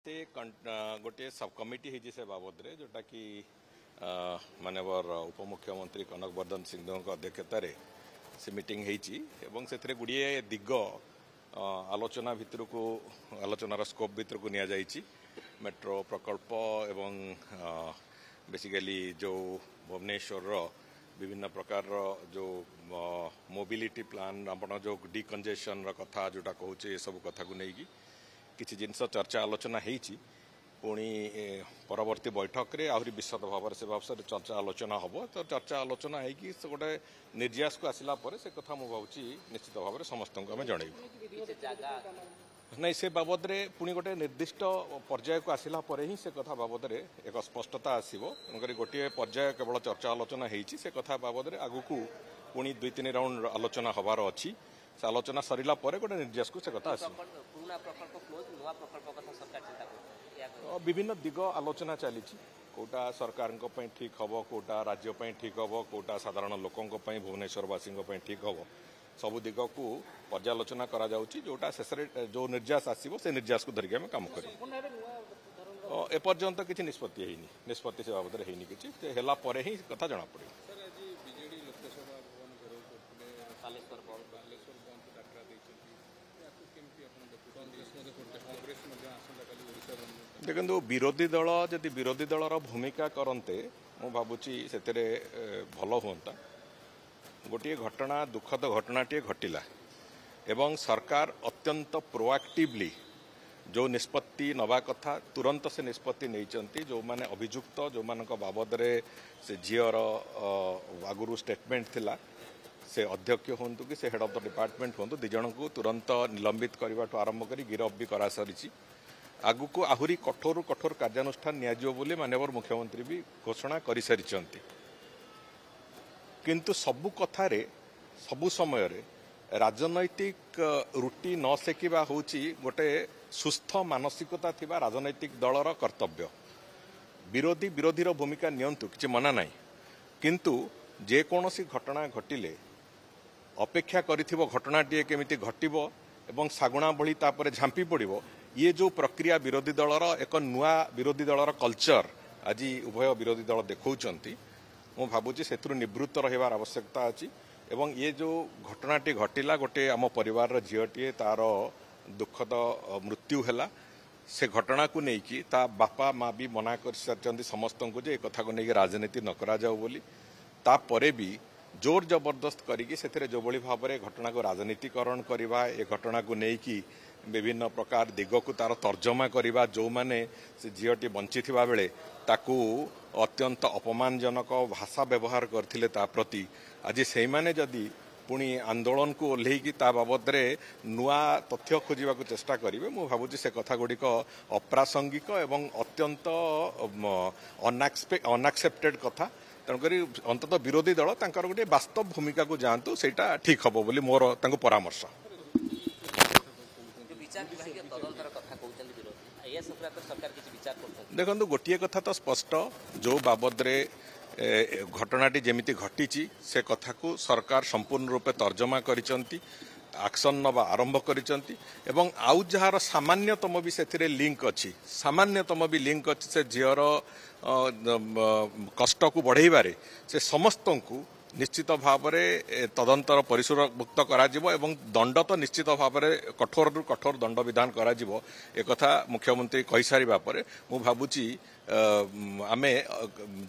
गोटे सब कमिटी है से बाबद जोटा कि मानवर उपमुख्यमंत्री कनक वर्धन सिंह अध्यक्षतार से मीटिंग से गुड़िए दिग आलोचना भितर को आलोचनार स्कोप भितर को निया जाइछि मेट्रो प्रकल्प एवं बेसिकली जो भुवनेश्वर विभिन्न प्रकार जो मोबिलिटी प्लान आपण जो डिकंजेशन कथा जोटा कहूचे सब कथा को लेकिन किसी जिनस चर्चा आलोचना होती पुणी परवर्ती बैठक रे आहरी विशद भाव से चर्चा आलोचना हम तो चर्चा आलोचना होगी गोटे निर्यास को आसला से कथा मुझे भावी निश्चित भाव में समस्त आम जन नहीं से बाबद रे पुणी गोटे निर्दिष्ट पर्याय को आसला ही से कथा बाबद रे एक स्पष्टता आसो तेणुक गोटे पर्याय केवल चर्चा आलोचना होती से कथा बाबद रे आगु को पुणी 2-3 राउंड आलोचना हबार अच्छी से आलोचना सरला गोटे निर्यास को से कथा आस विभिन्न दिग आलोचना चली कोटा सरकार ठीक हम कोटा राज्य ठीक हम कोटा साधारण लोकों भुवनेश्वरवासी ठीक हम सबु दिग को पर्यालोचना करा जोटा शेष जो निर्यास आसो से निर्यास को धरिक आम कम कर एपर्यंत किसी निष्पत्ति से बाबद होनी किसी ही कथा जना पड़े देखो विरोधी दल जदि विरोधी दलर भूमिका करते मु भावुची से भल हुंता गोटे घटना दुखद घटनाटे घटिला एवं सरकार अत्यंत प्रोएक्टिवली जो निष्पत्ति नवा कथा तुरंत से निष्पत्ति नहीं जो माने अभियुक्त जो मान बाबद से झीर आगुरी स्टेटमेंट थिला से अध्यक्ष हूँ कि से हेड ऑफ द डिपार्टमेंट हूँ दिज को तुरंत निलंबित करने आरंभ कर गिरफ भी करा सारी आगु को आहरी कठोर कठोर कार्यानुष्ठान नियाजियो बोली माननीय मुख्यमंत्री भी घोषणा कर सारी किंतु सबु कथारे सबु समय राजनैतिक रुटी न सेकिबा होची गोटे सुस्थ मानसिकता थिबा राजनैतिक दलर कर्तव्य विरोधी विरोधीर भूमिका नियंतु किछि मना नाही किंतु जे कोनोसी घटना घटिले अपेक्षा करिथिबो घटनाटीए केमिति घटिबो एवं सागुणा भली तापरे झांपी पड़िबो ये जो प्रक्रिया विरोधी दलर एक नुआ विरोधी दलर कल्चर आज उभय विरोधी दल देखौचंती मु भाबुची सेथुरु निवृत्त रहिबार आवश्यकता अछि एवं ये जो घटनाटी घटिला गोटे आम परिवार झीलटीए तार दुखद मृत्यु हैला से घटना को लेकिन ता बापा माँ भी मना कर सारी समस्त को जे कथा को लेकिन राजनीति न करा जाऊ बोली तापरे भी जोर जबरदस्त करिकी सेथरे जो बड़ी भाव में घटना को राजनीतिकरण करवा ए घटना को लेकिन विभिन्न प्रकार दिग को तार तर्जमा करवा जो माने से झीलटी बंची थिबा बेले ताकू अत्यंत अपमानजनक भाषा व्यवहार करथिले ता प्रति आज से माने जदि पुणी आंदोलन को ओह्लैकी ता बाबद नुआ तथ्य खोजा चेष्टा करेंगे मु भावुची से कथा गुड़िक अप्रासंगिक एवं अत्यंत अनएक्सेप्टेड कथा तेणुक अंततः विरोधी दल तांकर गोटे वास्तव भूमिका को जातु सेटा ठीक हम बोली मोर परामर्श देखो गोटे कथा तो स्पष्ट जो बाबद घटनाटी जेमिति घटी से कथा को सरकार संपूर्ण रूपे तर्जमा करिसंती एक्शन नवा आरंभ करिसंती एवं आउ जार सामान्यतम भी से लिंक अच्छी सामान्यतम भी लिंक अच्छी से झीर कष्ट को बढ़ेबारे से समस्त को निश्चित भाव में तदंतर परिसरभुक्त करा एवं दंड तो निश्चित भाव में कठोर रु कठोर दंड विधान करा एक कथा मुख्यमंत्री कही सारिबा परे मु भाबुची आमे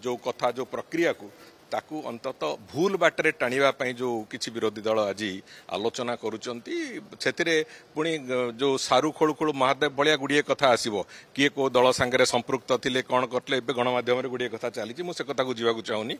जो कथा जो प्रक्रिया को ताकू अंततः भूल बाटरे टाणिबा जो किछि विरोधी दल आज आलोचना करुचंती सेतिरे पुणी जो सारू खोलु खोलु महादेव भलिया गुड़िए कथा आसीबो किए को दल संगे संपृक्त थिले कोन करले एबे गणमाध्यम रे गुड़िए कथा चली मु से कथा को जीवा चाहूनी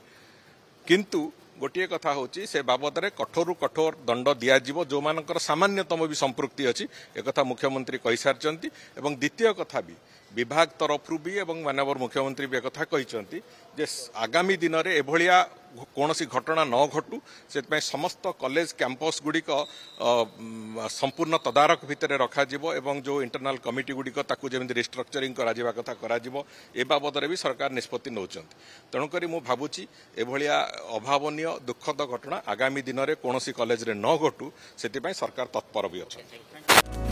किंतु गोटे कथा होची से बाबद रे कठोर कठोर दंड दिया जिवो जो मानकर सामान्यतम भी संपृक्ति अच्छी एक कथा मुख्यमंत्री कही सारी एवं द्वितीय कथा भी विभाग तरफ भी एवं माननीय मुख्यमंत्री भी एक कथा कही जे आगामी दिन में एभलिया कौन सी घटना न घटू से समस्त कॉलेज कैंपस गुड़िक संपूर्ण तदारक भितर रखा एवं जो इंटरनल कमिटी गुड़िक ताकू जेमिति रिस्ट्रक्चरिंग करा कथा करा ए बाबद भी सरकार निष्पत्ति नौचंती तेणुक मु भावुची एभलिया अभावनीय दुखद घटना आगामी दिन में कौन सी कॉलेज रे न घटू से सरकार तत्पर भी अच्छा।